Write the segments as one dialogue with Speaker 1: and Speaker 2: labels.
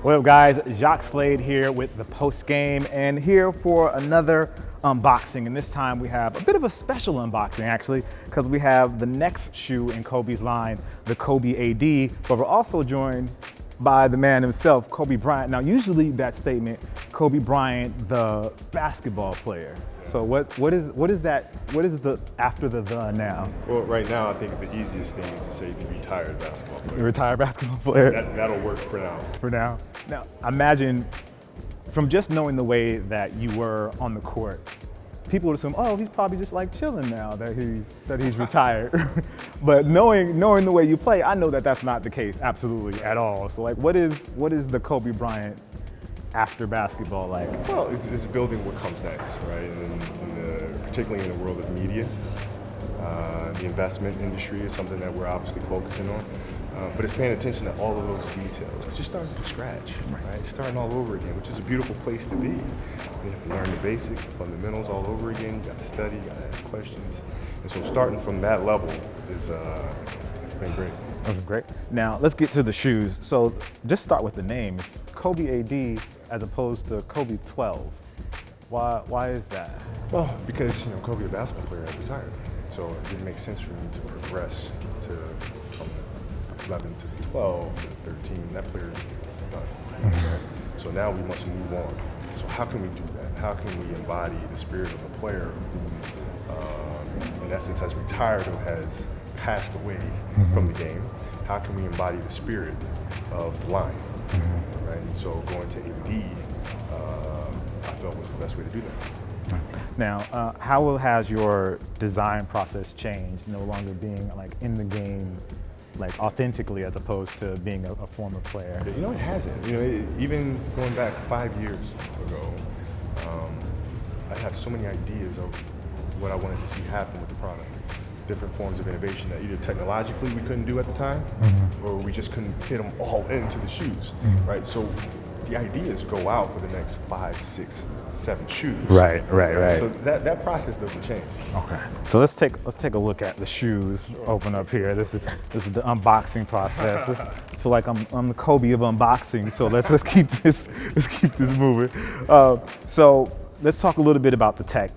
Speaker 1: What up, guys? Jacques Slade here with the post game, and here for another unboxing. And this time we have a bit of a special unboxing, actually, because we have the next shoe in Kobe's line, the Kobe A.D. But we're also joined by the man himself, Kobe Bryant. Now, usually that statement, Kobe Bryant, the basketball player. So what is that? What is the after the now?
Speaker 2: Well, right now I think the easiest thing is to say the retired basketball player.
Speaker 1: Retired basketball player.
Speaker 2: That'll work for now.
Speaker 1: For now. Now, imagine from just knowing the way that you were on the court, people would assume, oh, he's probably just like chilling now that he's retired. But knowing the way you play, I know that that's not the case, absolutely at all. So like, what is the Kobe Bryant after basketball like?
Speaker 2: Well, it's building what comes next, right? Particularly in the world of media, the investment industry is something that we're obviously focusing on. But it's paying attention to all of those details. Because you're starting from scratch, right? You're starting all over again, which is a beautiful place to be. You have to learn the basics, the fundamentals all over again. You got to study, you got to ask questions. And so starting from that level it's been great.
Speaker 1: That was great. Now let's get to the shoes. So just start with the name. It's Kobe A.D. as opposed to Kobe 12. Why is that?
Speaker 2: Well, because Kobe, a basketball player, has retired. So it didn't make sense for me to progress from 11 to 12 to 13. That player is done. Mm-hmm. So now we must move on. So how can we do that? How can we embody the spirit of a player who, in essence, has retired or has passed away from the game? How can we embody the spirit of the line? Mm-hmm. Right? And so going to AD, I felt was the best way to do that.
Speaker 1: Now, how has your design process changed, no longer being like in the game, like authentically, as opposed to being a former player?
Speaker 2: It hasn't. Even going back 5 years ago, I had so many ideas of what I wanted to see happen with the product. Different forms of innovation that either technologically we couldn't do at the time, or we just couldn't fit them all into the shoes, right? So the ideas go out for the next 5, 6, 7 shoes.
Speaker 1: Right.
Speaker 2: So that process doesn't change.
Speaker 1: Okay. So let's take a look at the shoes. Open up here. This is the unboxing process. I feel like I'm the Kobe of unboxing. So let's keep this moving. So let's talk a little bit about the tech.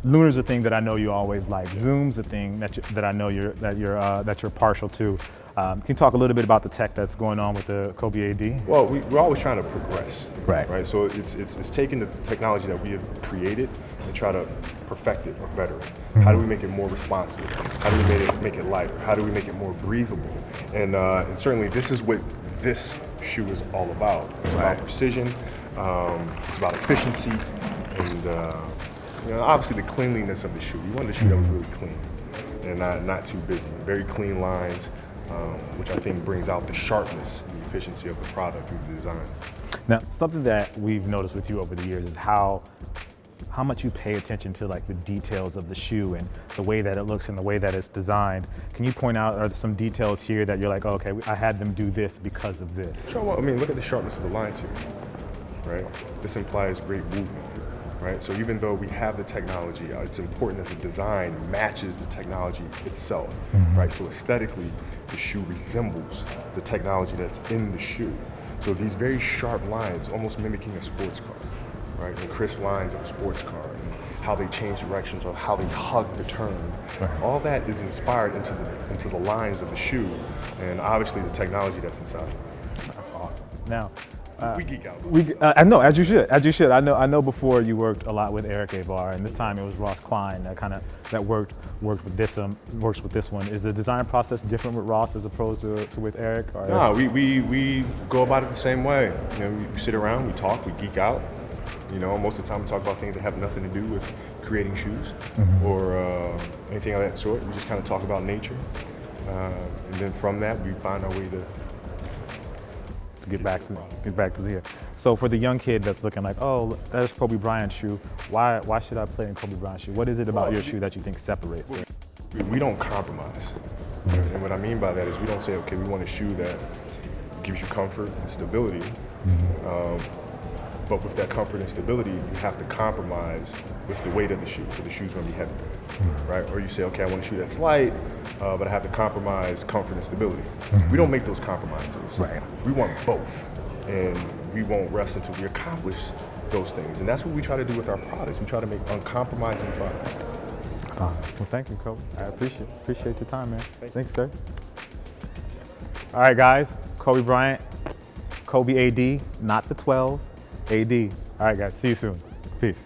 Speaker 1: Lunar's a thing that I know you always like. Zoom's a thing that I know you're partial to. Can you talk a little bit about the tech that's going on with the Kobe A.D?
Speaker 2: Well, we're always trying to progress.
Speaker 1: Right.
Speaker 2: So it's taking the technology that we have created and try to perfect it or better it. Mm-hmm. How do we make it more responsive? How do we make it lighter? How do we make it more breathable? And certainly this is what this shoe is all about. It's about precision. It's about efficiency. And obviously the cleanliness of the shoe. We wanted a shoe that was really clean and not too busy. Very clean lines, which I think brings out the sharpness and the efficiency of the product through the design.
Speaker 1: Now, something that we've noticed with you over the years is how much you pay attention to like the details of the shoe and the way that it looks and the way that it's designed. Can you point out, are there some details here that you're like, oh, okay, I had them do this because of this?
Speaker 2: Sure. Well, look at the sharpness of the lines here, right? This implies great movement. Right? So even though we have the technology, it's important that the design matches the technology itself, right? So aesthetically, the shoe resembles the technology that's in the shoe. So these very sharp lines, almost mimicking a sports car, right? The crisp lines of a sports car, and how they change directions or how they hug the turn. Right. All that is inspired into the lines of the shoe, and obviously the technology that's inside.
Speaker 1: That's awesome. Now,
Speaker 2: we geek out.
Speaker 1: I know, as you should. I know. Before you worked a lot with Eric Avar, and this time it was Ross Klein that worked with this one. Is the design process different with Ross as opposed to with Eric? Or
Speaker 2: no, we go about it the same way. We sit around, we talk, we geek out. Most of the time we talk about things that have nothing to do with creating shoes or anything of that sort. We just kind of talk about nature, and then from that we find our way to get back to here. So for the young kid that's looking like, oh, that's Kobe Bryant's shoe. Why should I play in Kobe Bryant's shoe? What is it about your shoe that you think separates it? We don't compromise. And what I mean by that is we don't say, okay, we want a shoe that gives you comfort and stability. But with that comfort and stability, you have to compromise with the weight of the shoe. So the shoe's going to be heavy, right? Or you say, okay, I want a shoe that's light, but I have to compromise comfort and stability. We don't make those compromises.
Speaker 1: Right.
Speaker 2: We want both, and we won't rest until we accomplish those things. And that's what we try to do with our products. We try to make uncompromising products.
Speaker 1: Well, thank you, Kobe. I appreciate your time, man. Thanks, sir. All right, guys. Kobe Bryant, Kobe A.D, not the 12, A.D. All right, guys. See you soon. Peace.